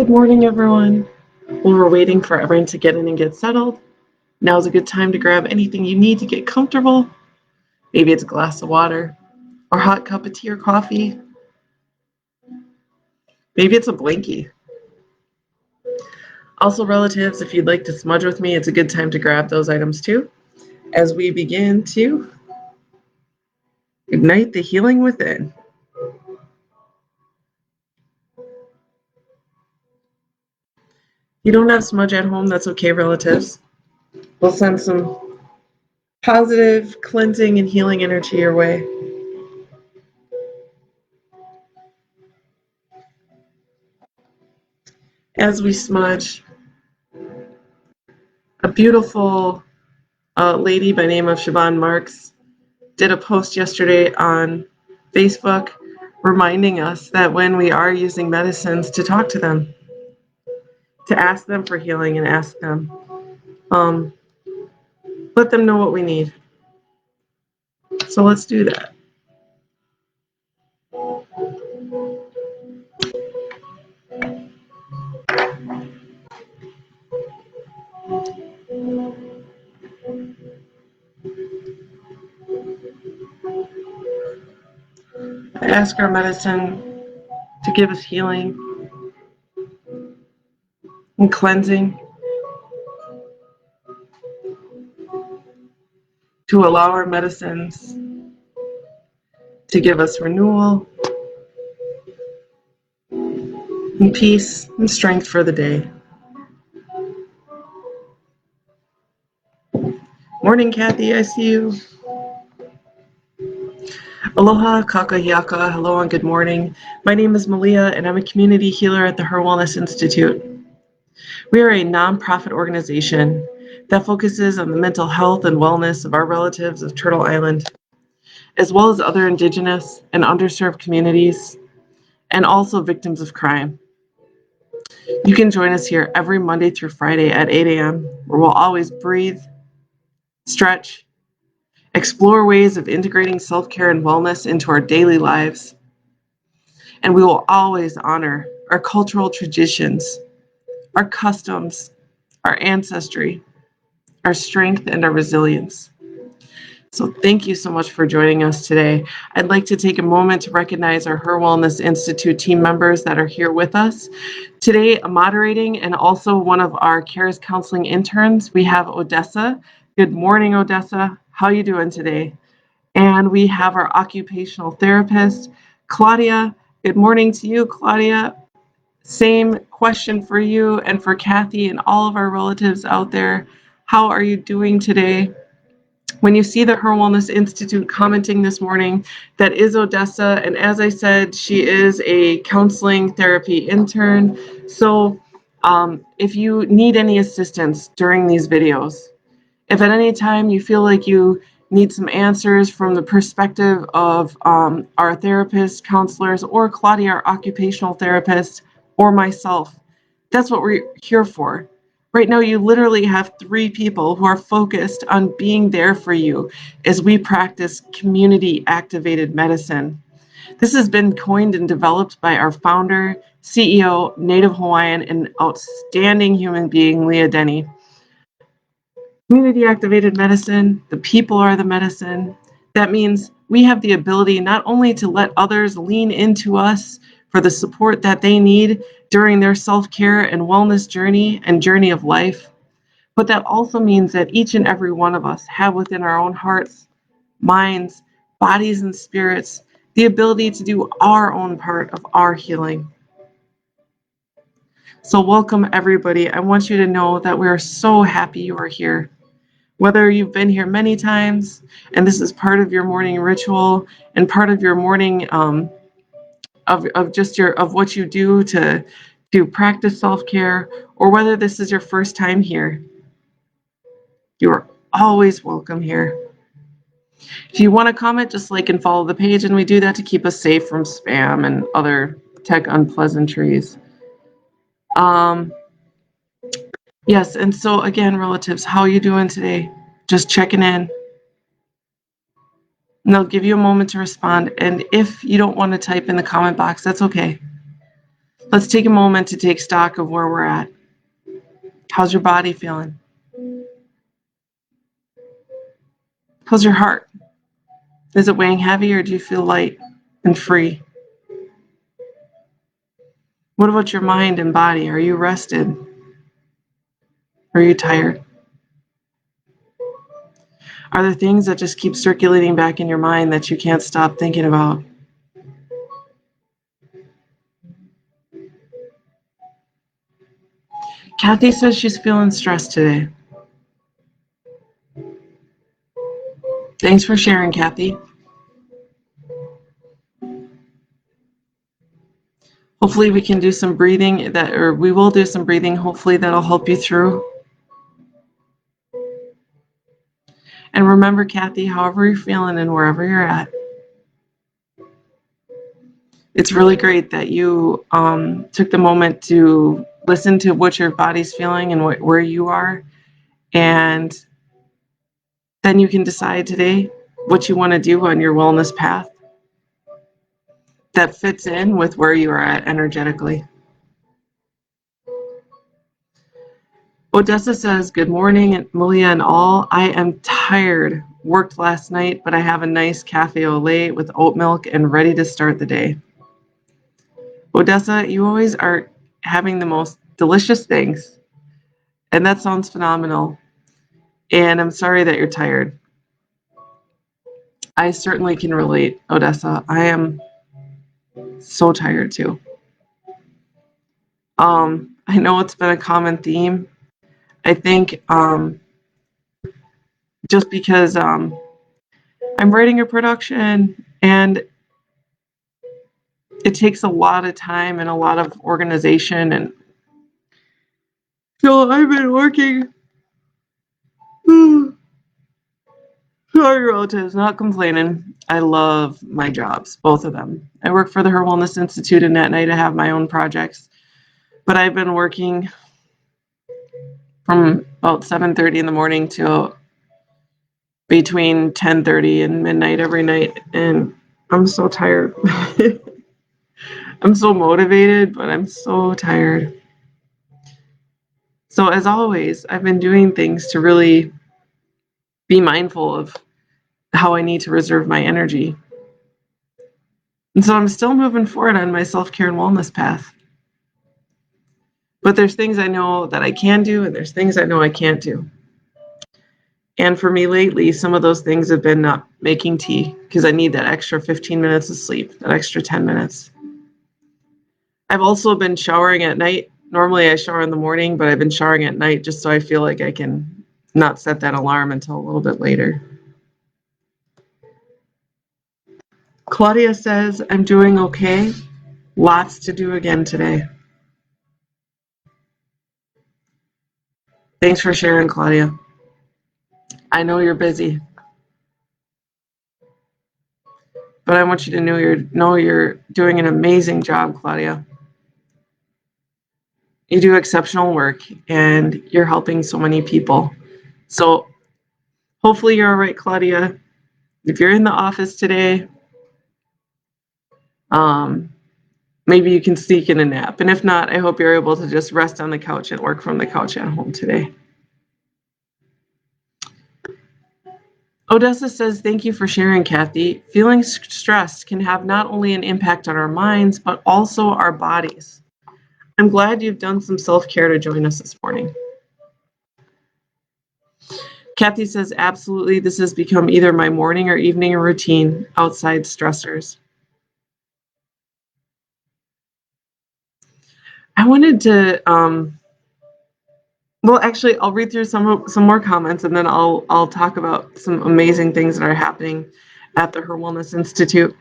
Good morning, everyone. While we're waiting for everyone to get in and get settled, now's a good time to grab anything you need to get comfortable. Maybe it's a glass of water or a hot cup of tea or coffee. Maybe it's a blankie. Also, relatives, if you'd like to smudge with me, it's a good time to grab those items too, as we begin to ignite the healing within. If you don't have smudge at home, that's okay, relatives. We'll send some positive cleansing and healing energy your way. As we smudge, a beautiful lady by name of Siobhan Marks did a post yesterday on Facebook reminding us that when we are using medicines, to talk to them, to ask them for healing and ask them, let them know what we need. So let's do that. Ask our medicine to give us healing and cleansing, to allow our medicines to give us renewal and peace and strength for the day. Morning, Kathy, I see you. Aloha, kakahiaka, hello and good morning. My name is Malia and I'm a community healer at the HIR Wellness Institute. We are a nonprofit organization that focuses on the mental health and wellness of our relatives of Turtle Island, as well as other Indigenous and underserved communities, and also victims of crime. You can join us here every Monday through Friday at 8 a.m., where we'll always breathe, stretch, explore ways of integrating self-care and wellness into our daily lives. And we will always honor our cultural traditions, our customs, our ancestry, our strength, and our resilience. So thank you so much for joining us today. I'd like to take a moment to recognize our HIR Wellness Institute team members that are here with us. Today, moderating and also one of our CARES counseling interns, we have Odessa. Good morning, Odessa. How are you doing today? And we have our occupational therapist, Claudia. Good morning to you, Claudia. Same question for you and for Kathy and all of our relatives out there. How are you doing today? When you see the HIR Wellness Institute commenting this morning, that is Odessa. And as I said, she is a counseling therapy intern. So if you need any assistance during these videos, if at any time you feel like you need some answers from the perspective of our therapists, counselors, or Claudia, our occupational therapist, or myself, that's what we're here for. Right now, you literally have 3 people who are focused on being there for you as we practice community-activated medicine. This has been coined and developed by our founder, CEO, Native Hawaiian, and outstanding human being, Leah Denny. Community-activated medicine, the people are the medicine. That means we have the ability not only to let others lean into us for the support that they need during their self-care and wellness journey and journey of life, but that also means that each and every one of us have within our own hearts, minds, bodies, and spirits the ability to do our own part of our healing. So welcome, everybody. I want you to know that we are so happy you are here. Whether you've been here many times and this is part of your morning ritual and part of your morning of what you do to practice self-care, or whether this is your first time here, you are always welcome here. If you want to comment, just like and follow the page, and we do that to keep us safe from spam and other tech unpleasantries. Yes, and so again, relatives, how are you doing today? Just checking in. And they'll give you a moment to respond. And if you don't want to type in the comment box, that's okay. Let's take a moment to take stock of where we're at. How's your body feeling? How's your heart? Is it weighing heavy or do you feel light and free? What about your mind and body? Are you rested? Are you tired? Are there things that just keep circulating back in your mind that you can't stop thinking about? Kathy says she's feeling stressed today. Thanks for sharing, Kathy. Hopefully we can do some breathing we will do some breathing. Hopefully that'll help you through. And remember, Kathy, however you're feeling and wherever you're at, it's really great that you took the moment to listen to what your body's feeling and where you are. And then you can decide today what you want to do on your wellness path that fits in with where you are at energetically. Odessa says, good morning, Malia and all. I am tired. Worked last night, but I have a nice cafe au lait with oat milk and ready to start the day. Odessa, you always are having the most delicious things, and that sounds phenomenal. And I'm sorry that you're tired. I certainly can relate, Odessa. I am so tired too. I know it's been a common theme. I think just because I'm writing a production and it takes a lot of time and a lot of organization, and so I've been working. Sorry, relatives, not complaining. I love my jobs, both of them. I work for the HIR Wellness Institute, and at night I have my own projects. But I've been working from about 7:30 in the morning till between 10:30 and midnight every night, and I'm so tired. I'm so motivated, but I'm so tired. So as always, I've been doing things to really be mindful of how I need to reserve my energy. And so I'm still moving forward on my self-care and wellness path. But there's things I know that I can do, and there's things I know I can't do. And for me lately, some of those things have been not making tea because I need that extra 15 minutes of sleep, that extra 10 minutes. I've also been showering at night. Normally I shower in the morning, but I've been showering at night just so I feel like I can not set that alarm until a little bit later. Claudia says, I'm doing okay. Lots to do again today. Thanks for sharing, Claudia. I know you're busy, but I want you to know you're doing an amazing job, Claudia. You do exceptional work, and you're helping so many people. So hopefully you're all right, Claudia. If you're in the office today, maybe you can sneak in a nap. And if not, I hope you're able to just rest on the couch and work from the couch at home today. Odessa says, thank you for sharing, Kathy. Feeling stressed can have not only an impact on our minds, but also our bodies. I'm glad you've done some self-care to join us this morning. Kathy says, absolutely, this has become either my morning or evening routine, outside stressors. I wanted to, well, actually, I'll read through some more comments, and then I'll talk about some amazing things that are happening at the HIR Wellness Institute.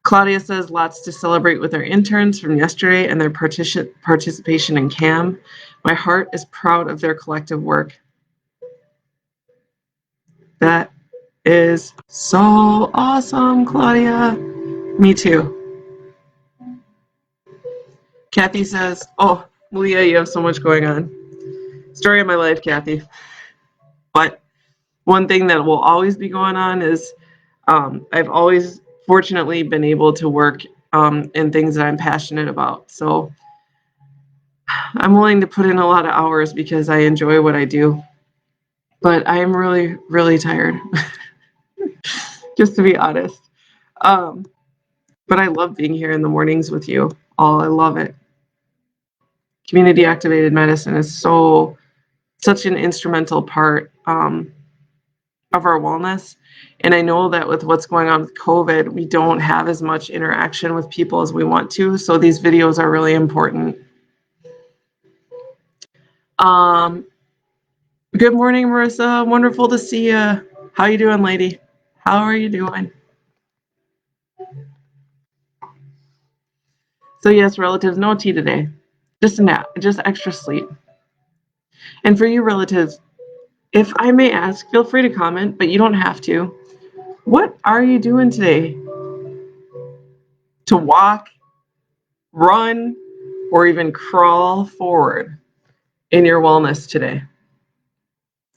Claudia says, lots to celebrate with our interns from yesterday and their participation in CAM. My heart is proud of their collective work. That is so awesome, Claudia. Me too. Kathy says, oh, Malia, you have so much going on. Story of my life, Kathy. But one thing that will always be going on is I've always fortunately been able to work and things that I'm passionate about. So I'm willing to put in a lot of hours because I enjoy what I do. But I am really, really tired, just to be honest. Um, but I love being here in the mornings with you all. I love it. Community activated medicine is such an instrumental part of our wellness. And I know that with what's going on with COVID, we don't have as much interaction with people as we want to. So these videos are really important. Good morning, Marissa. Wonderful to see you. How you doing, lady? How are you doing? So yes, relatives, no tea today. Just a nap, just extra sleep. And for you relatives, if I may ask, feel free to comment, but you don't have to. What are you doing today? To walk, run, or even crawl forward in your wellness today,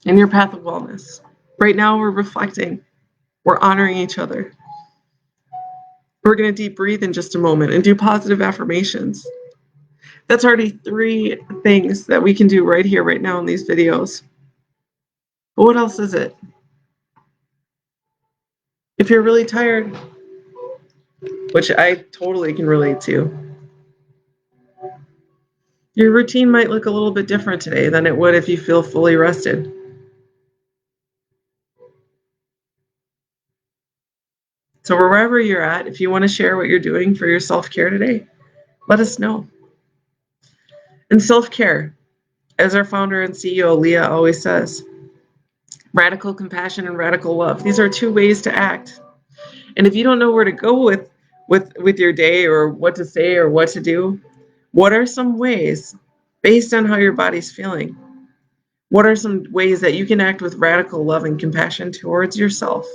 in your path of wellness. Right now, we're reflecting, we're honoring each other. We're going to deep breathe in just a moment and do positive affirmations. That's already 3 things that we can do right here, right now in these videos. But what else is it? If you're really tired, which I totally can relate to, your routine might look a little bit different today than it would if you feel fully rested. So wherever you're at, if you want to share what you're doing for your self-care today, let us know. And self-care, as our founder and CEO, Leah, always says, radical compassion and radical love. These are 2 ways to act. And if you don't know where to go with your day or what to say or what to do, what are some ways, based on how your body's feeling, what are some ways that you can act with radical love and compassion towards yourself?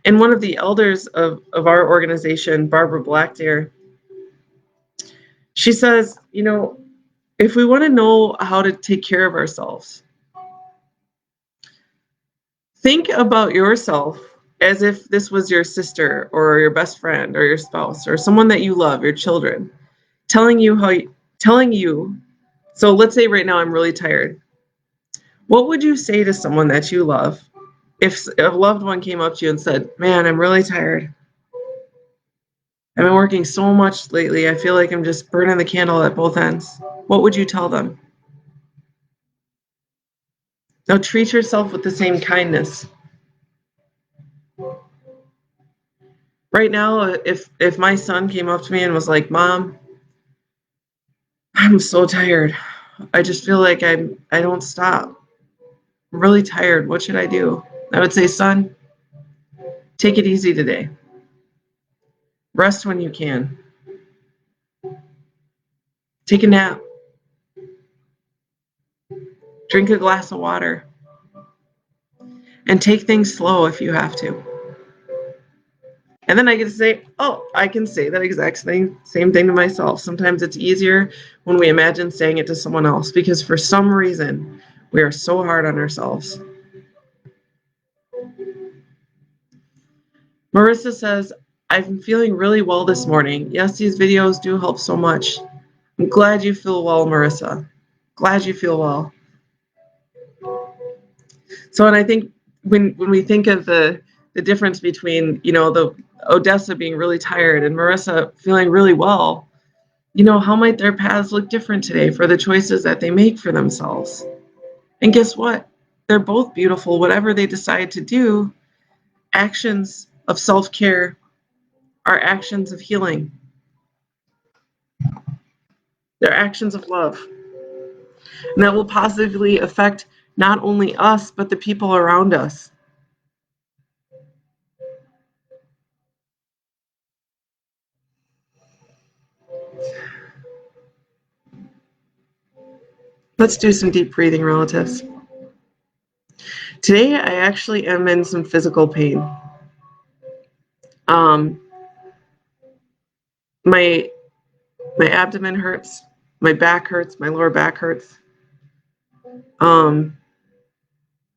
And one of the elders of our organization, Barbara Blackdeer, she says, if we want to know how to take care of ourselves, think about yourself as if this was your sister or your best friend or your spouse or someone that you love, your children, telling you, so let's say right now I'm really tired. What would you say to someone that you love if a loved one came up to you and said, man, I'm really tired. I've been working so much lately. I feel like I'm just burning the candle at both ends. What would you tell them? Now treat yourself with the same kindness. Right now, if my son came up to me and was like, Mom, I'm so tired. I just feel like I don't stop. I'm really tired. What should I do? I would say, son, take it easy today. Rest when you can. Take a nap. Drink a glass of water. And take things slow if you have to. And then I get to say, oh, I can say that exact same thing to myself. Sometimes it's easier when we imagine saying it to someone else because for some reason, we are so hard on ourselves. Marissa says, I'm feeling really well this morning. Yes, these videos do help so much. I'm glad you feel well, Marissa. Glad you feel well. So, and I think when we think of the difference between, the Odessa being really tired and Marissa feeling really well, how might their paths look different today for the choices that they make for themselves? And guess what? They're both beautiful. Whatever they decide to do, actions of self-care are actions of healing. They're actions of love. And that will positively affect not only us, but the people around us. Let's do some deep breathing, relatives. Today, I actually am in some physical pain. My abdomen hurts, my back hurts, my lower back hurts.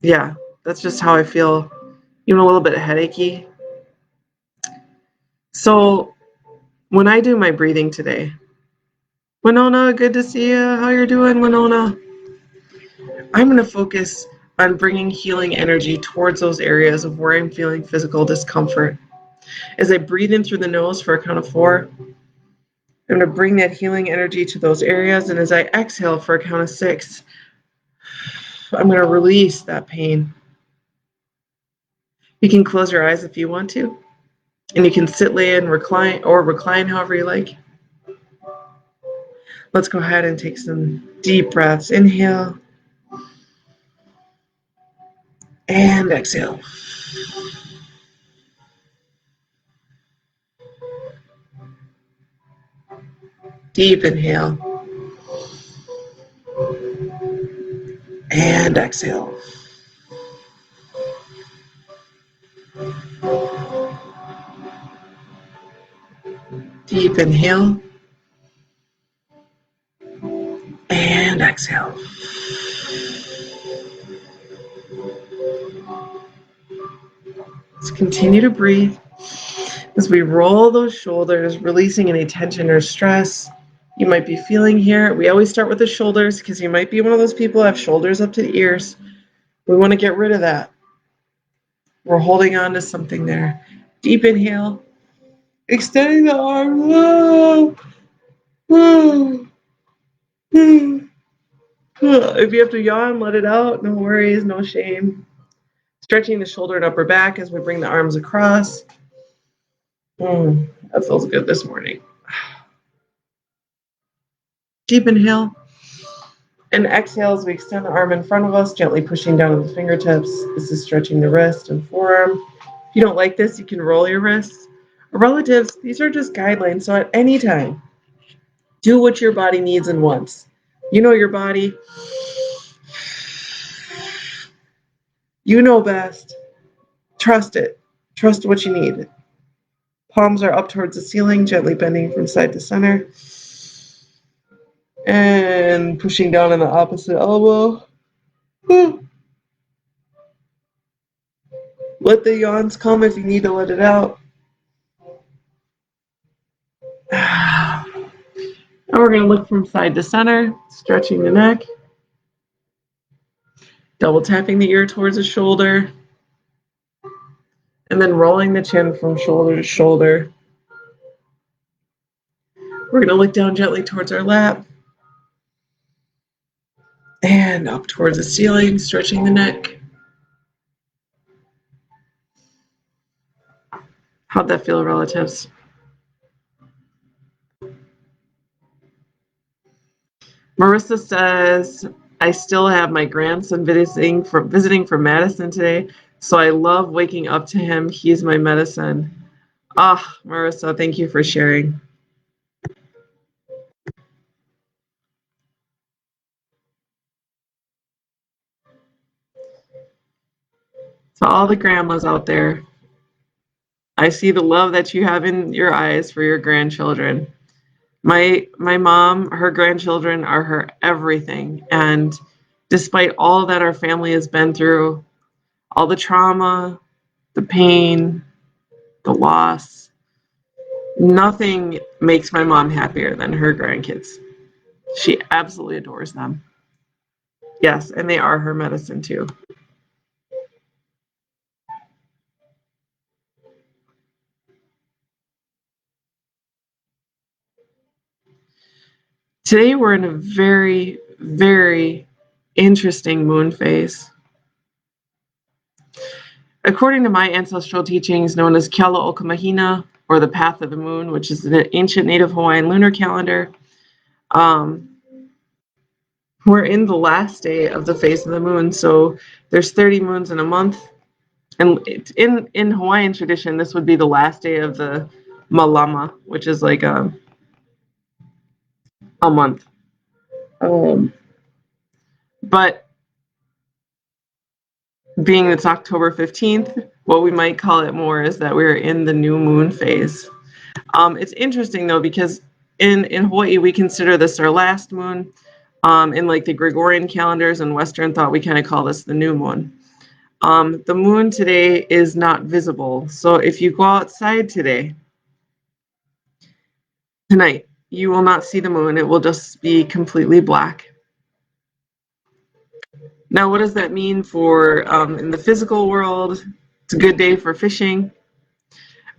Yeah, that's just how I feel. Even a little bit headachy. So when I do my breathing today, Winona, good to see you. How you're doing, Winona? I'm going to focus on bringing healing energy towards those areas of where I'm feeling physical discomfort. As I breathe in through the nose for a count of 4, I'm going to bring that healing energy to those areas. And as I exhale for a count of 6, I'm going to release that pain. You can close your eyes if you want to. And you can sit, lay, and recline, or recline however you like. Let's go ahead and take some deep breaths. Inhale and exhale. Deep inhale and exhale. Deep inhale and exhale. Let's continue to breathe as we roll those shoulders, releasing any tension or stress you might be feeling here. We always start with the shoulders because you might be one of those people who have shoulders up to the ears. We want to get rid of that. We're holding on to something there. Deep inhale, extending the arm. Whoa. Whoa. If you have to yawn, let it out. No worries, no shame. Stretching the shoulder and upper back as we bring the arms across. That feels good this morning. Deep inhale. And exhale as we extend the arm in front of us, gently pushing down with the fingertips. This is stretching the wrist and forearm. If you don't like this, you can roll your wrists. Relatives, these are just guidelines. So at any time, do what your body needs and wants. You know your body. You know best. Trust it. Trust what you need. Palms are up towards the ceiling, gently bending from side to center. And pushing down on the opposite elbow. Let the yawns come if you need to let it out. Now we're going to look from side to center, stretching the neck. Double tapping the ear towards the shoulder. And then rolling the chin from shoulder to shoulder. We're going to look down gently towards our lap. And up towards the ceiling, stretching the neck. How'd that feel, relatives? Marissa says, I still have my grandson visiting from Madison today, so I love waking up to him. He's my medicine. Marissa, thank you for sharing. To all the grandmas out there, I see the love that you have in your eyes for your grandchildren. My mom, her grandchildren are her everything. And despite all that our family has been through, all the trauma, the pain, the loss, nothing makes my mom happier than her grandkids. She absolutely adores them. Yes, and they are her medicine too. Today we're in a very, very interesting moon phase. According to my ancestral teachings, known as Keala Okamahina, or the Path of the Moon, which is the ancient native Hawaiian lunar calendar, we're in the last day of the phase of the moon. So there's 30 moons in a month. And in Hawaiian tradition, this would be the last day of the Malama, which is like a month. But being it's October 15th, what we might call it more is that we're in the new moon phase. It's interesting though, because in Hawaii, we consider this our last moon. In like the Gregorian calendars and Western thought, we kind of call this the new moon. The moon today is not visible. So if you go outside today, tonight. You will not see the moon. It will just be completely black. Now, what does that mean for in the physical world? It's a good day for fishing.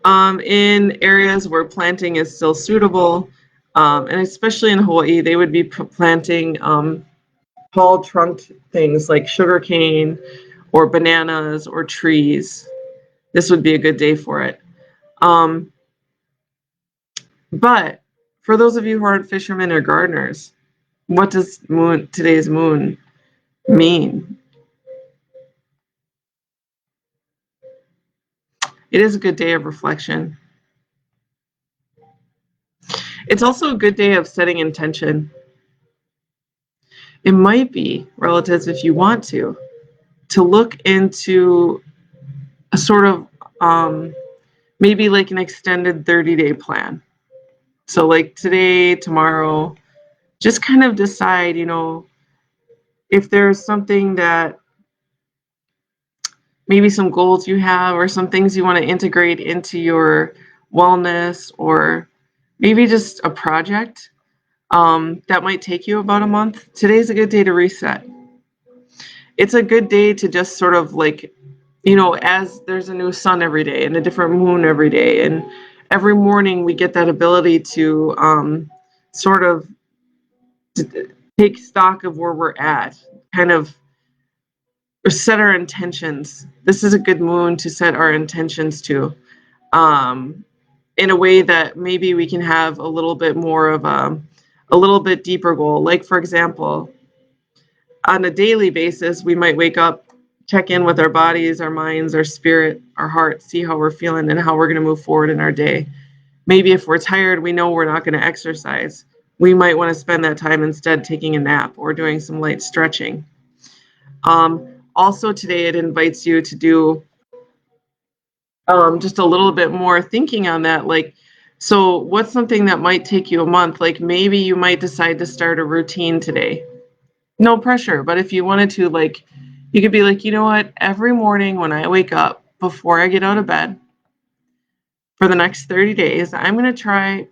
In areas where planting is still suitable, and especially in Hawaii, they would be planting tall trunked things like sugarcane or bananas or trees. This would be a good day for it. Um, but for those of you who aren't fishermen or gardeners, what does today's moon mean? It is a good day of reflection. It's also a good day of setting intention. It might be, relatives, if you want to look into a sort of maybe like an extended 30-day plan. So like today, tomorrow, just kind of decide, if there's something that maybe some goals you have or some things you want to integrate into your wellness, or maybe just a project that might take you about a month. Today's a good day to reset. It's a good day to just sort of like, as there's a new sun every day and a different moon every day, and every morning we get that ability to sort of take stock of where we're at, kind of set our intentions. This is a good moon to set our intentions to, in a way that maybe we can have a little bit more of a little bit deeper goal. Like, for example, on a daily basis, we might wake up, check in with our bodies, our minds, our spirit, our heart, see how we're feeling and how we're going to move forward in our day. Maybe if we're tired, we know we're not going to exercise. We might want to spend that time instead taking a nap or doing some light stretching. Also today, it invites you to do just a little bit more thinking on that. Like, so what's something that might take you a month? Like maybe you might decide to start a routine today. No pressure, but if you wanted to, like, you could be like, you know what? Every morning when I wake up, before I get out of bed, for the next 30 days, I'm going to try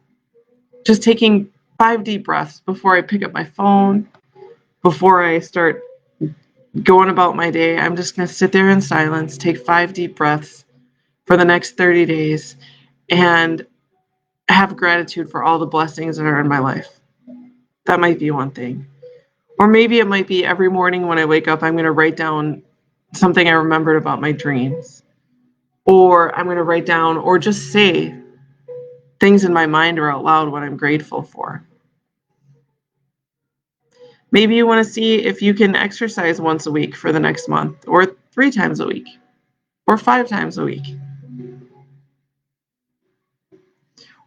just taking 5 deep breaths before I pick up my phone, before I start going about my day. I'm just going to sit there in silence, take 5 deep breaths for the next 30 days, and have gratitude for all the blessings that are in my life. That might be one thing. Or maybe it might be every morning when I wake up, I'm going to write down something I remembered about my dreams. Or I'm going to write down or just say things in my mind or out loud what I'm grateful for. Maybe you want to see if you can exercise once a week for the next month, or 3 times a week, or 5 times a week.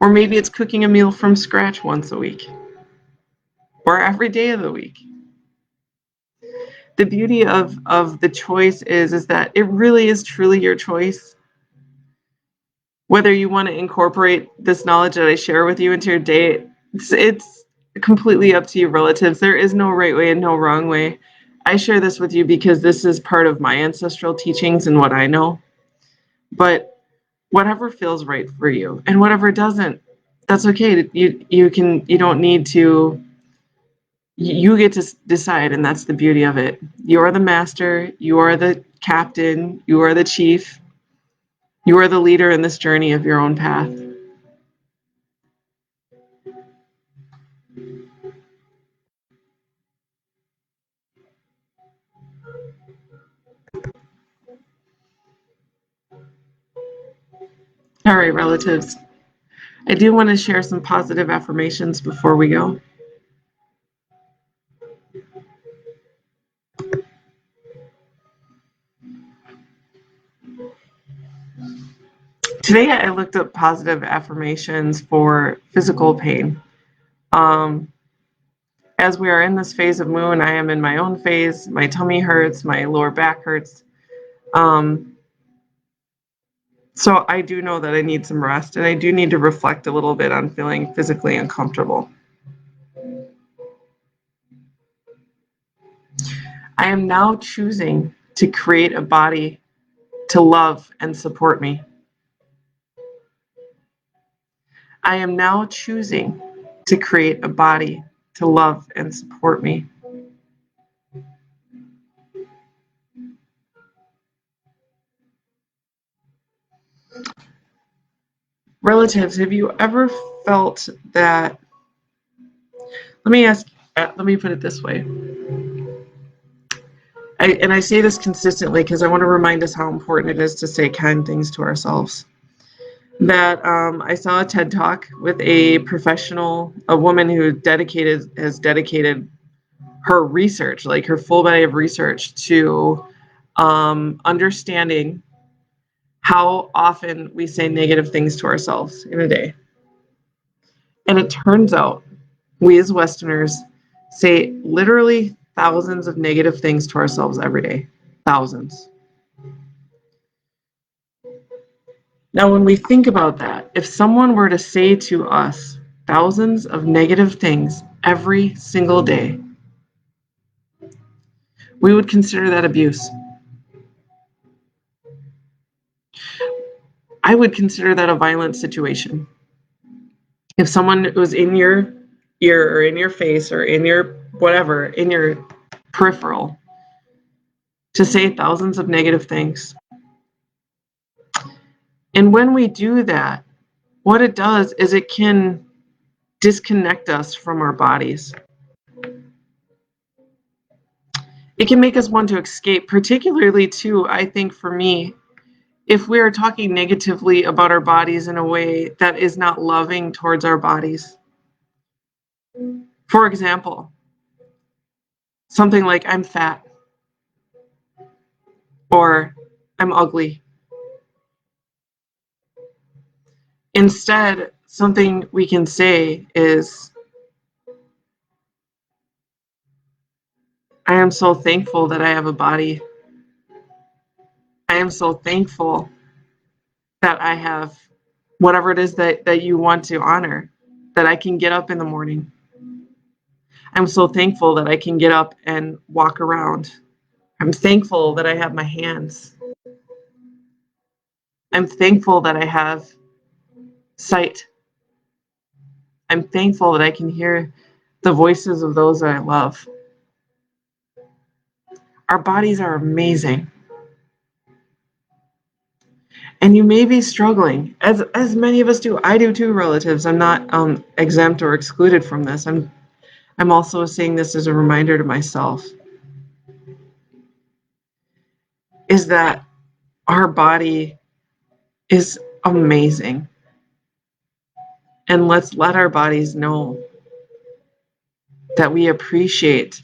Or maybe it's cooking a meal from scratch once a week, or every day of the week. The beauty of the choice is that it really is truly your choice. Whether you want to incorporate this knowledge that I share with you into your day, it's completely up to you, relatives. There is no right way and no wrong way. I share this with you because this is part of my ancestral teachings and what I know. But whatever feels right for you, and whatever doesn't, that's okay. You don't need to. You get to decide, and that's the beauty of it. You are the master. You are the captain. You are the chief. You are the leader in this journey of your own path. All right, relatives. I do want to share some positive affirmations before we go. Today, I looked up positive affirmations for physical pain. As we are in this phase of moon, I am in my own phase. My tummy hurts, my lower back hurts. So I do know that I need some rest, and I do need to reflect a little bit on feeling physically uncomfortable. I am now choosing to create a body to love and support me. I am now choosing to create a body to love and support me. Relatives, have you ever felt that? Let me put it this way. I say this consistently because I want to remind us how important it is to say kind things to ourselves. That I saw a TED Talk with a professional, a woman who has dedicated her research, like her full body of research, to understanding how often we say negative things to ourselves in a day. And it turns out we as Westerners say literally thousands of negative things to ourselves every day. Thousands. Now, when we think about that, if someone were to say to us thousands of negative things every single day, we would consider that abuse. I would consider that a violent situation. If someone was in your ear or in your face or in your whatever, in your peripheral, to say thousands of negative things. And when we do that, what it does is it can disconnect us from our bodies. It can make us want to escape, particularly too, I think for me, if we are talking negatively about our bodies in a way that is not loving towards our bodies. For example, something like I'm fat or I'm ugly. Instead, something we can say is, I am so thankful that I have a body. I am so thankful that I have whatever it is that you want to honor, that I can get up in the morning. I'm so thankful that I can get up and walk around. I'm thankful that I have my hands. I'm thankful that I have sight. I'm thankful that I can hear the voices of those that I love. Our bodies are amazing. And you may be struggling, as many of us do. I do too, relatives. I'm not exempt or excluded from this. I'm also saying this as a reminder to myself, is that our body is amazing. And let's let our bodies know that we appreciate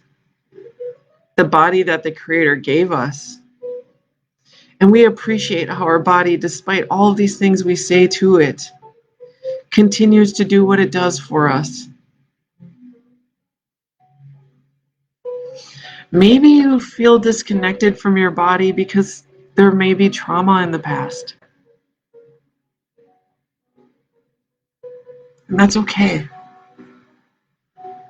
the body that the Creator gave us. And we appreciate how our body, despite all of these things we say to it, continues to do what it does for us. Maybe you feel disconnected from your body because there may be trauma in the past. And that's okay.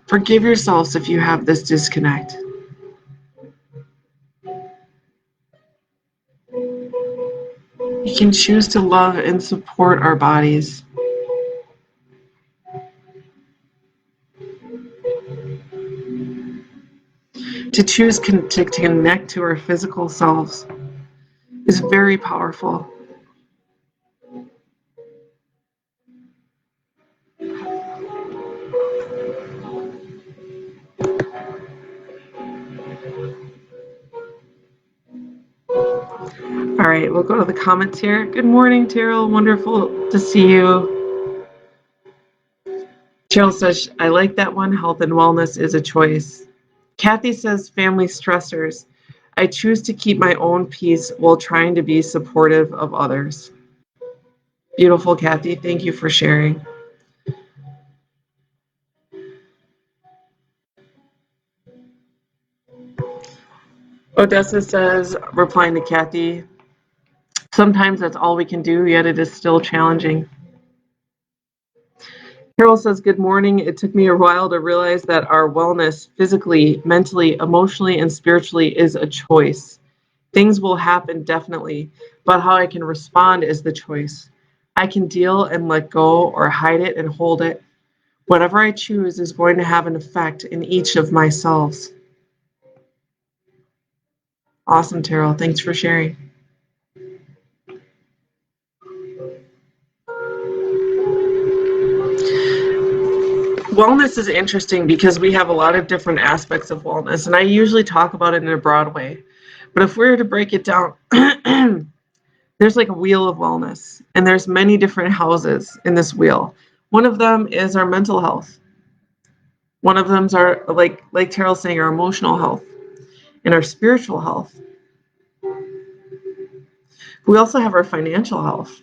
Forgive yourselves if you have this disconnect. We can choose to love and support our bodies. To choose to connect to our physical selves is very powerful. All right, we'll go to the comments here. Good morning, Terrell. Wonderful to see you. Cheryl says, I like that one. Health and wellness is a choice. Kathy says, family stressors. I choose to keep my own peace while trying to be supportive of others. Beautiful, Kathy. Thank you for sharing. Odessa says, replying to Kathy, sometimes that's all we can do, yet it is still challenging. Carol says, good morning. It took me a while to realize that our wellness physically, mentally, emotionally, and spiritually is a choice. Things will happen definitely, but how I can respond is the choice. I can deal and let go or hide it and hold it. Whatever I choose is going to have an effect in each of my selves. Awesome, Terrell. Thanks for sharing. Wellness is interesting because we have a lot of different aspects of wellness, and I usually talk about it in a broad way. But if we were to break it down, there's like a wheel of wellness, and there's many different houses in this wheel. One of them is our mental health. One of them's our, like Terrell's saying, our emotional health and our spiritual health. We also have our financial health.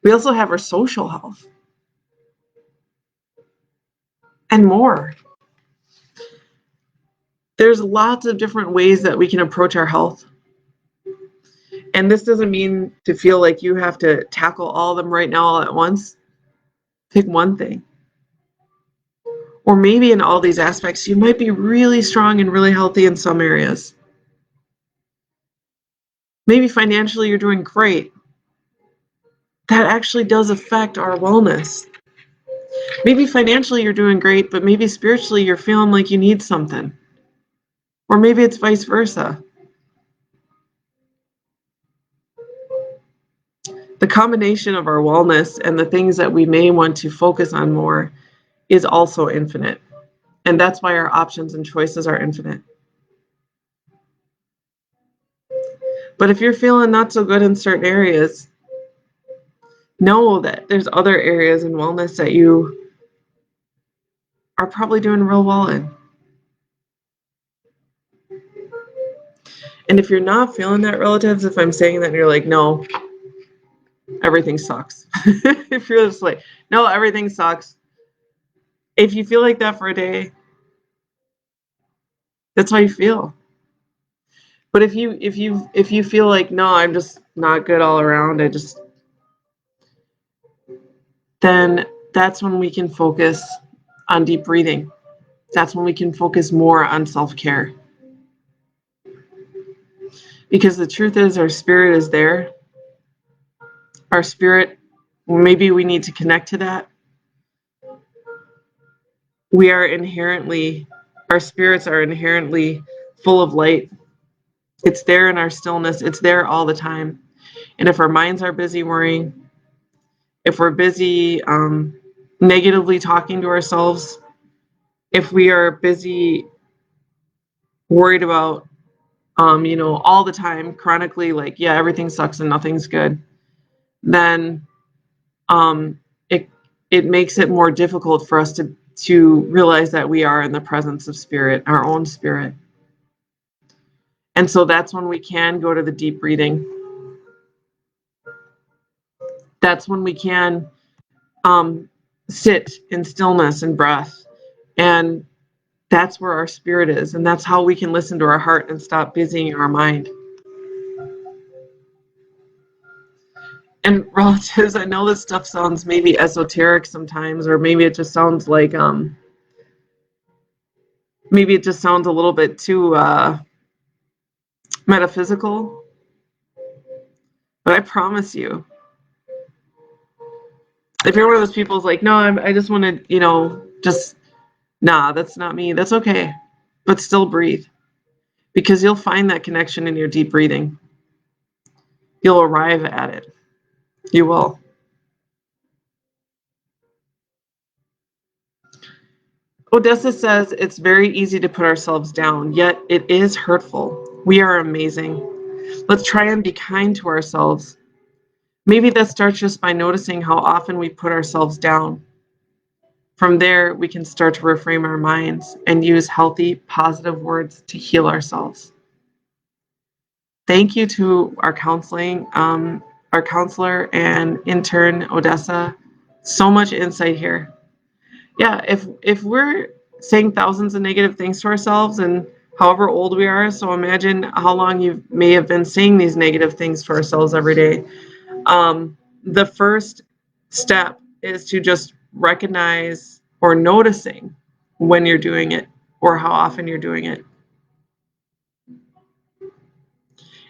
We also have our social health and more. There's lots of different ways that we can approach our health. And this doesn't mean to feel like you have to tackle all of them right now all at once. Pick one thing. Or maybe in all these aspects, you might be really strong and really healthy in some areas. Maybe financially you're doing great. That actually does affect our wellness. Maybe financially you're doing great, but maybe spiritually you're feeling like you need something. Or maybe it's vice versa. The combination of our wellness and the things that we may want to focus on more is also infinite. And that's why our options and choices are infinite. But if you're feeling not so good in certain areas, know that there's other areas in wellness that you are probably doing real well in. And if you're not feeling that, relatives, if I'm saying that and you're like, no, everything sucks. If you're just like, no, everything sucks. If you feel like that for a day, that's how you feel. But if you feel like, no, I'm just not good all around, then that's when we can focus on deep breathing. That's when we can focus more on self-care. Because the truth is, our spirit is there. Our spirit, maybe we need to connect to that. Our spirits are inherently full of light. It's there in our stillness. It's there all the time. And if our minds are busy worrying, if we're busy negatively talking to ourselves, if we are busy worried about, all the time, chronically, like, yeah, everything sucks and nothing's good, then it makes it more difficult for us to realize that we are in the presence of spirit, our own spirit. And so that's when we can go to the deep breathing. That's when we can sit in stillness and breath. And that's where our spirit is. And that's how we can listen to our heart and stop busying our mind. And relatives, I know this stuff sounds maybe esoteric sometimes, or maybe it just sounds like maybe it just sounds a little bit too metaphysical. But I promise you, if you're one of those people who's like, no, I just want to, just, nah, that's not me. That's okay. But still breathe. Because you'll find that connection in your deep breathing. You'll arrive at it. You will. Odessa says it's very easy to put ourselves down, yet it is hurtful. We are amazing. Let's try and be kind to ourselves. Maybe that starts just by noticing how often we put ourselves down. From there, we can start to reframe our minds and use healthy, positive words to heal ourselves. Thank you to our counselor and intern, Odessa. So much insight here. Yeah, if we're saying thousands of negative things to ourselves, and however old we are, so imagine how long you may have been saying these negative things to ourselves every day. The first step is to just recognize or noticing when you're doing it or how often you're doing it.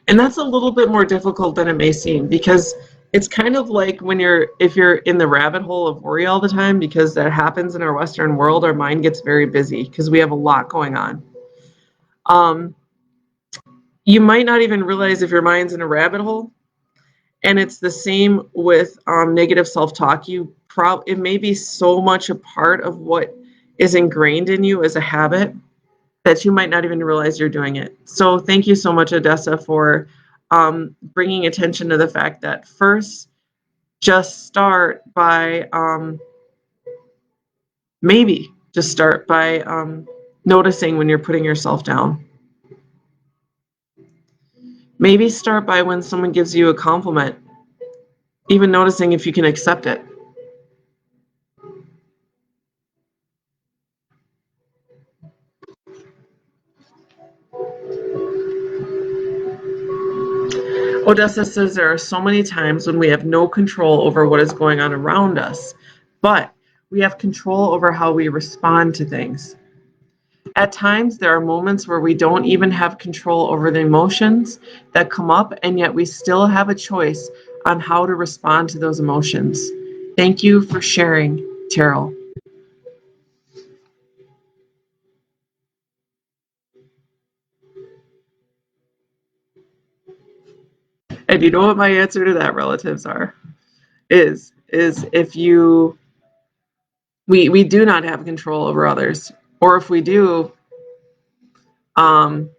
And that's a little bit more difficult than it may seem, because it's kind of like if you're in the rabbit hole of worry all the time, because that happens in our Western world, our mind gets very busy because we have a lot going on. You might not even realize if your mind's in a rabbit hole. And it's the same with negative self-talk. It may be so much a part of what is ingrained in you as a habit that you might not even realize you're doing it. So thank you so much, Odessa, for bringing attention to the fact that first, just start by noticing when you're putting yourself down. Maybe start by when someone gives you a compliment, even noticing if you can accept it. Odessa says there are so many times when we have no control over what is going on around us, but we have control over how we respond to things. At times, there are moments where we don't even have control over the emotions that come up, and yet we still have a choice on how to respond to those emotions. Thank you for sharing, Terrell. And you know what my answer to that, relatives, is if we do not have control over others, or if we do, um,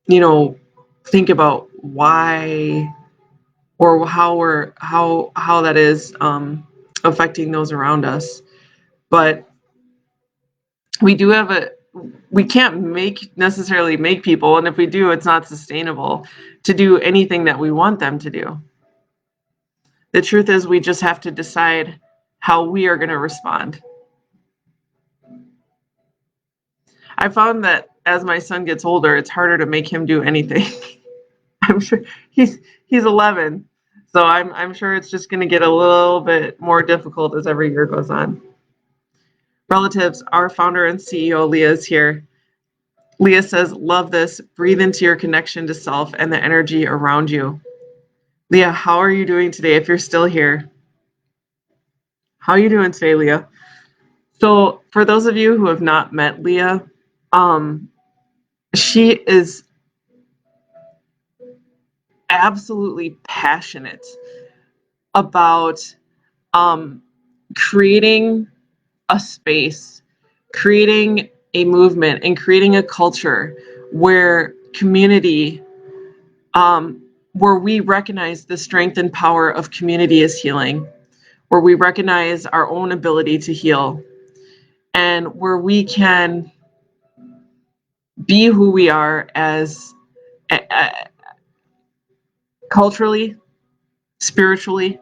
think about why or how that is affecting those around us. But we do have we can't necessarily make people, and if we do, it's not sustainable to do anything that we want them to do. The truth is, we just have to decide how we are going to respond. I found that as my son gets older, it's harder to make him do anything. I'm sure he's 11, so I'm sure it's just going to get a little bit more difficult as every year goes on. Relatives, our founder and CEO, Leah, is here. Leah says, love this. Breathe into your connection to self and the energy around you. Leah, how are you doing today if you're still here? How are you doing today, Leah? So for those of you who have not met Leah, she is absolutely passionate about creating a space, creating a movement, and creating a culture where community, where we recognize the strength and power of community as healing, where we recognize our own ability to heal, and where we can be who we are as culturally, spiritually.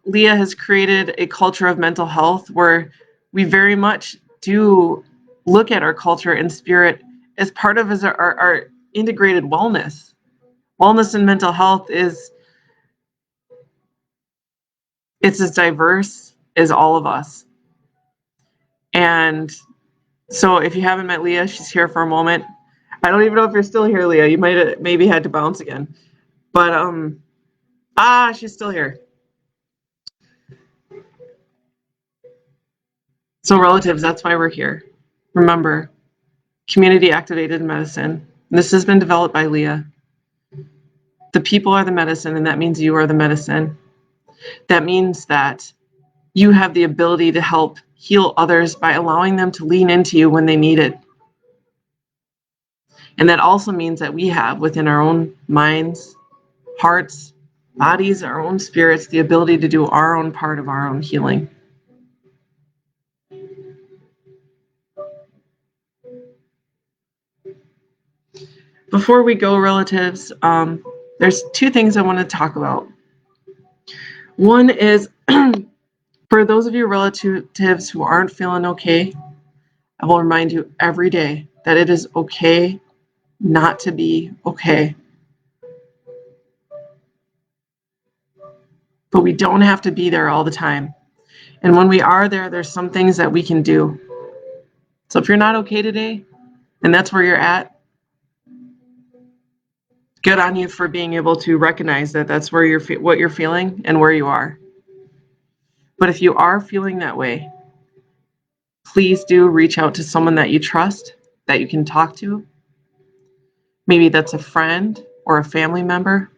Leah has created a culture of mental health where we very much do look at our culture and spirit as part of our integrated wellness. Wellness and mental health it's as diverse as all of us. And so if you haven't met Leah, she's here for a moment. I don't even know if you're still here, Leah. You might have maybe had to bounce again. But she's still here. So relatives, that's why we're here. Remember, community activated medicine. This has been developed by Leah. The people are the medicine, and that means you are the medicine. That means that you have the ability to help heal others by allowing them to lean into you when they need it. And that also means that we have within our own minds, hearts, bodies, our own spirits, the ability to do our own part of our own healing. Before we go, relatives, there's two things I want to talk about. One is for those of you relatives who aren't feeling okay, I will remind you every day that it is okay not to be okay. But we don't have to be there all the time. And when we are there, there's some things that we can do So if you're not okay today, and that's where you're at, good on you for being able to recognize that that's where what you're feeling and where you are. But if you are feeling that way, please do reach out to someone that you trust, that you can talk to. Maybe that's a friend or a family member.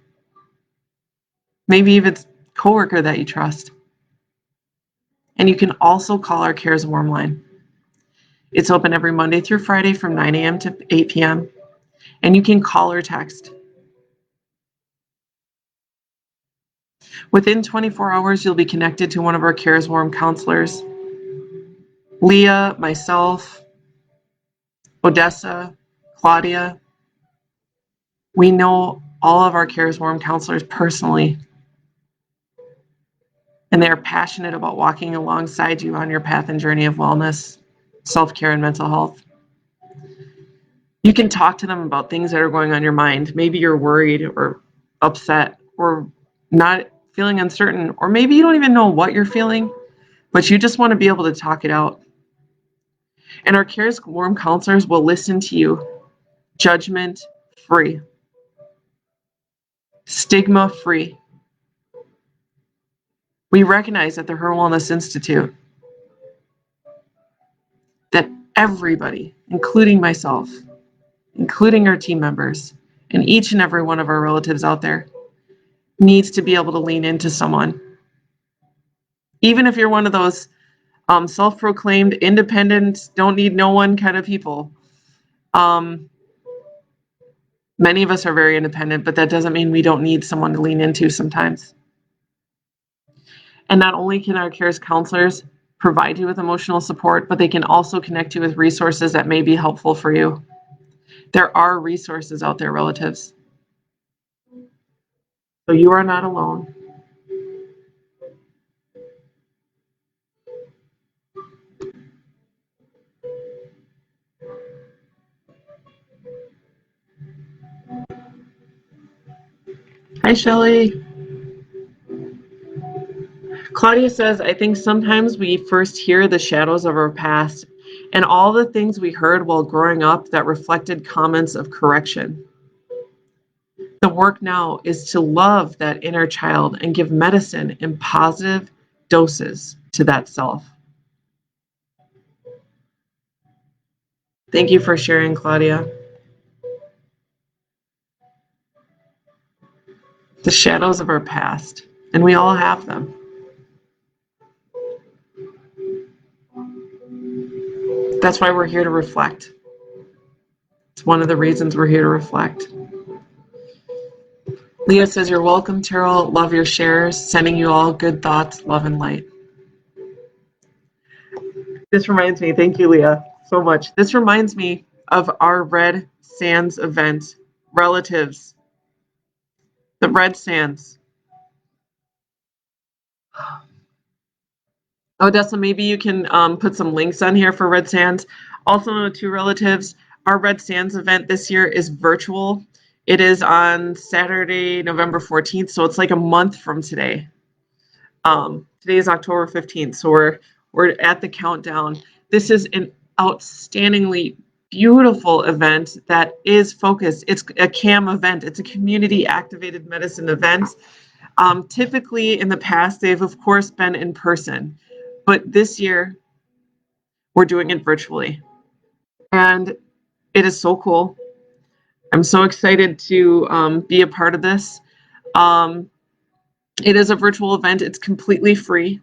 Maybe even it's a coworker that you trust. And you can also call our Cares Warm line. It's open every Monday through Friday from 9 a.m. to 8 p.m. And you can call or text. Within 24 hours, you'll be connected to one of our Cares Warm counselors. Leah, myself, Odessa, Claudia. We know all of our Cares Warm counselors personally, and they are passionate about walking alongside you on your path and journey of wellness, self-care, and mental health. You can talk to them about things that are going on in your mind. Maybe you're worried or upset or not feeling uncertain, or maybe you don't even know what you're feeling, but you just want to be able to talk it out. And our Cares Warm counselors will listen to you, judgment-free, stigma-free. We recognize at the HIR Wellness Institute that everybody, including myself, including our team members, and each and every one of our relatives out there, needs to be able to lean into someone. Even if you're one of those self-proclaimed independent, don't need no one kind of people. Many of us are very independent, but that doesn't mean we don't need someone to lean into sometimes. And not only can our Cares counselors provide you with emotional support, but they can also connect you with resources that may be helpful for you. There are resources out there, relatives. So you are not alone. Hi, Shelley. Claudia says, I think sometimes we first hear the shadows of our past and all the things we heard while growing up that reflected comments of correction. The work now is to love that inner child and give medicine in positive doses to that self. Thank you for sharing, Claudia. The shadows of our past, and we all have them. That's why we're here to reflect. It's one of the reasons we're here to reflect. Leah says, you're welcome, Terrell. Love your shares. Sending you all good thoughts, love, and light. This reminds me, thank you, Leah, so much. This reminds me of our Red Sands event, relatives. The Red Sands. Odessa, maybe you can put some links on here for Red Sands. Also, to relatives, our Red Sands event this year is virtual. It is on Saturday, November 14th, so it's like a month from today. Today is October 15th, so we're at the countdown. This is an outstandingly beautiful event that is focused. It's a CAM event. It's a community activated medicine event. Typically in the past, they've of course been in person, but this year we're doing it virtually. And it is so cool. I'm so excited to be a part of this. It is a virtual event. It's completely free.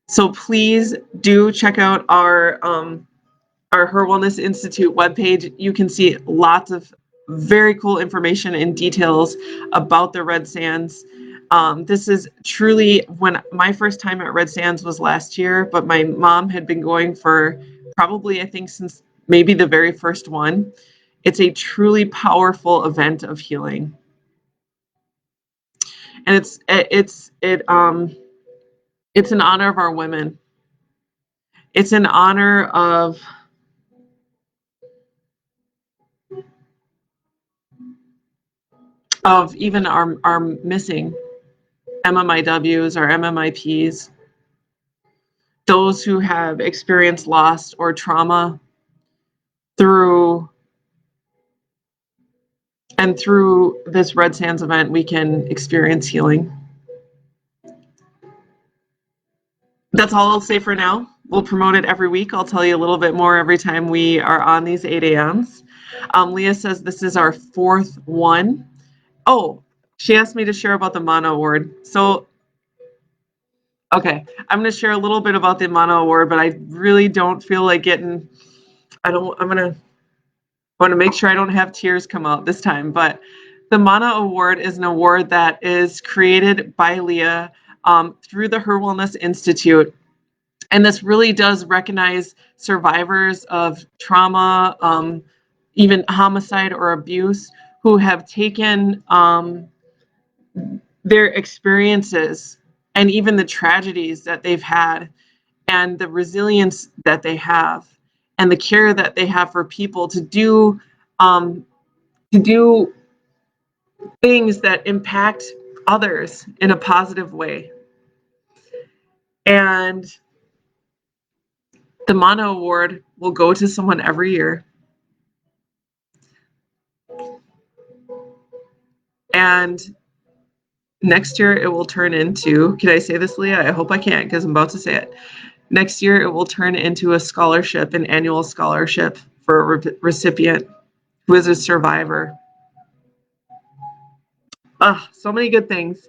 So please do check out our HIR Wellness Institute webpage. You can see lots of very cool information and details about the Red Sands. This is truly, when my first time at Red Sands was last year, but my mom had been going for probably, I think, since maybe the very first one. It's a truly powerful event of healing. And it's in honor of our women. It's in honor of even our missing MMIWs or MMIPs, those who have experienced loss or trauma through this Red Sands event, we can experience healing. That's all I'll say for now. We'll promote it every week. I'll tell you a little bit more every time we are on these 8 a.m.s. Leah says this is our 4th one. Oh, she asked me to share about the Mana Award. So, okay, I'm going to share a little bit about the Mana Award, but I really don't feel like getting, I want to make sure I don't have tears come out this time. But the Mana Award is an award that is created by Leah through the HIR Wellness Institute. And this really does recognize survivors of trauma, even homicide or abuse, who have taken their experiences and even the tragedies that they've had and the resilience that they have and the care that they have for people to do things that impact others in a positive way. And the Mana Award will go to someone every year. And next year it will turn into, can I say this, Leah? I hope I can't because I'm about to say it. Next year it will turn into a scholarship, an annual scholarship for a recipient who is a survivor. So many good things.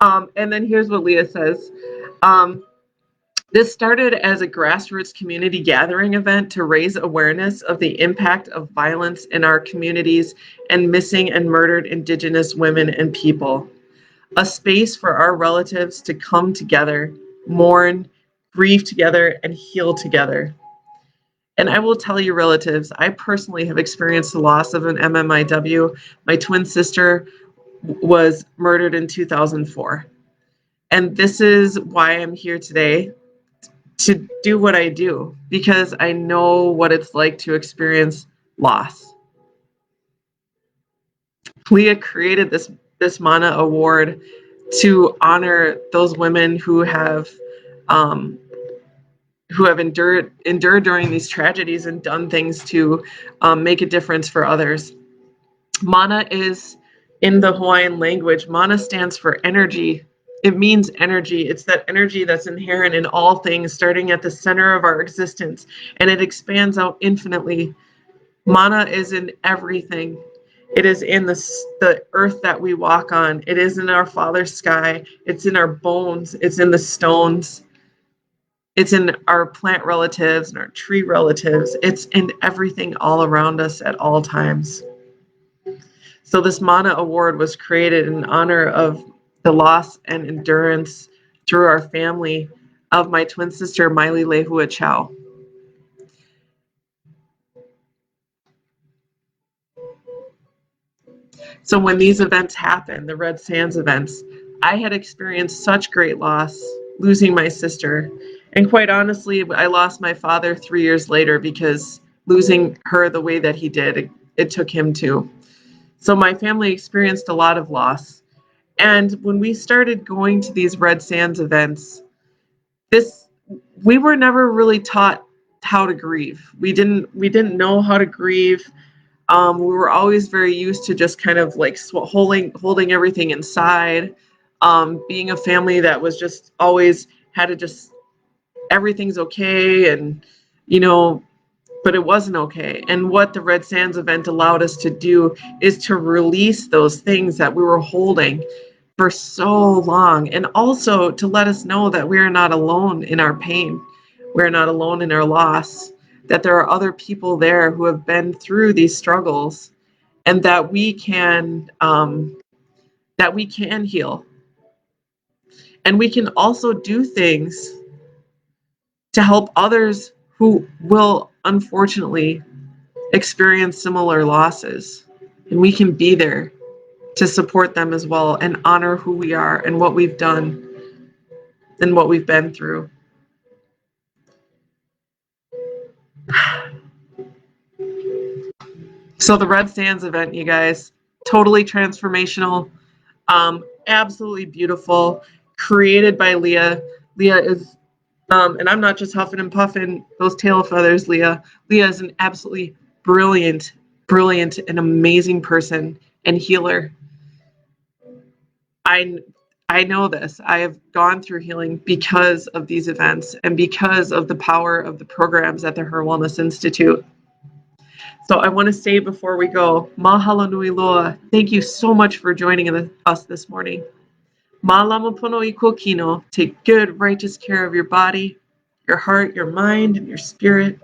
And then here's what Leah says. This started as a grassroots community gathering event to raise awareness of the impact of violence in our communities and missing and murdered Indigenous women and people. A space for our relatives to come together, mourn, grieve together, and heal together. And I will tell you, relatives, I personally have experienced the loss of an MMIW. My twin sister was murdered in 2004. And this is why I'm here today, to do what I do, because I know what it's like to experience loss. Leah created this Mana Award to honor those women who have endured during these tragedies and done things to make a difference for others. Mana is, in the Hawaiian language, Mana stands for energy. It means energy. It's that energy that's inherent in all things, starting at the center of our existence, and it expands out infinitely. Mana is in everything. It is in the earth that we walk on. It is in our Father's sky. It's in our bones. It's in the stones. It's in our plant relatives and our tree relatives. It's in everything all around us at all times. So this Mana Award was created in honor of the loss and endurance through our family of my twin sister, Malia Chow. So when these events happened, the Red Sands events, I had experienced such great loss, losing my sister. And quite honestly, I lost my father 3 years later because losing her the way that he did, it took him too. So my family experienced a lot of loss. And when we started going to these Red Sands events, we were never really taught how to grieve. We didn't know how to grieve. We were always very used to just kind of like holding everything inside, being a family that was just always had to just, everything's okay, and but it wasn't okay. And what the Red Sands event allowed us to do is to release those things that we were holding for so long, and also to let us know that we are not alone in our pain. We're not alone in our loss, that there are other people there who have been through these struggles, and that we can heal. And we can also do things to help others who will unfortunately experience similar losses. And we can be there to support them as well and honor who we are and what we've done and what we've been through. So the Red Sands event, you guys, totally transformational, absolutely beautiful, created by Leah. Leah is, and I'm not just huffing and puffing those tail feathers, Leah. Leah is an absolutely brilliant, brilliant, and amazing person and healer. I know this. I have gone through healing because of these events and because of the power of the programs at the HIR Wellness Institute. So I want to say before we go, mahalo nui loa. Thank you so much for joining us this morning. Malama pono I kino. Take good, righteous care of your body, your heart, your mind, and your spirit.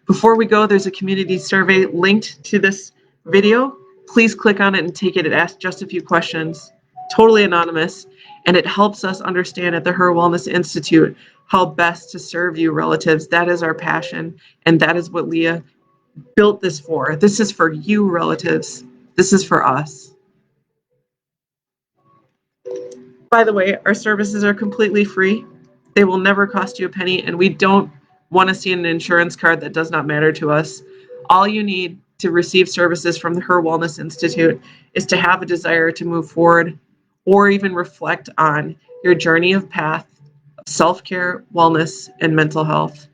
Before we go, there's a community survey linked to this video. Please click on it and take it. It asks just a few questions, totally anonymous, and it helps us understand at the HIR Wellness Institute how best to serve you relatives. That is our passion, and that is what Leah built this for. This is for you relatives. This is for us. By the way, our services are completely free. They will never cost you a penny, and we don't want to see an insurance card that does not matter to us. All you need to receive services from the HIR Wellness Institute is to have a desire to move forward or even reflect on your journey of path of self-care, wellness, and mental health.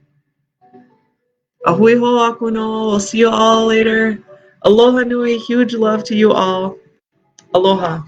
Ahui ho akuno. We'll see you all later. Aloha nui. Huge love to you all. Aloha.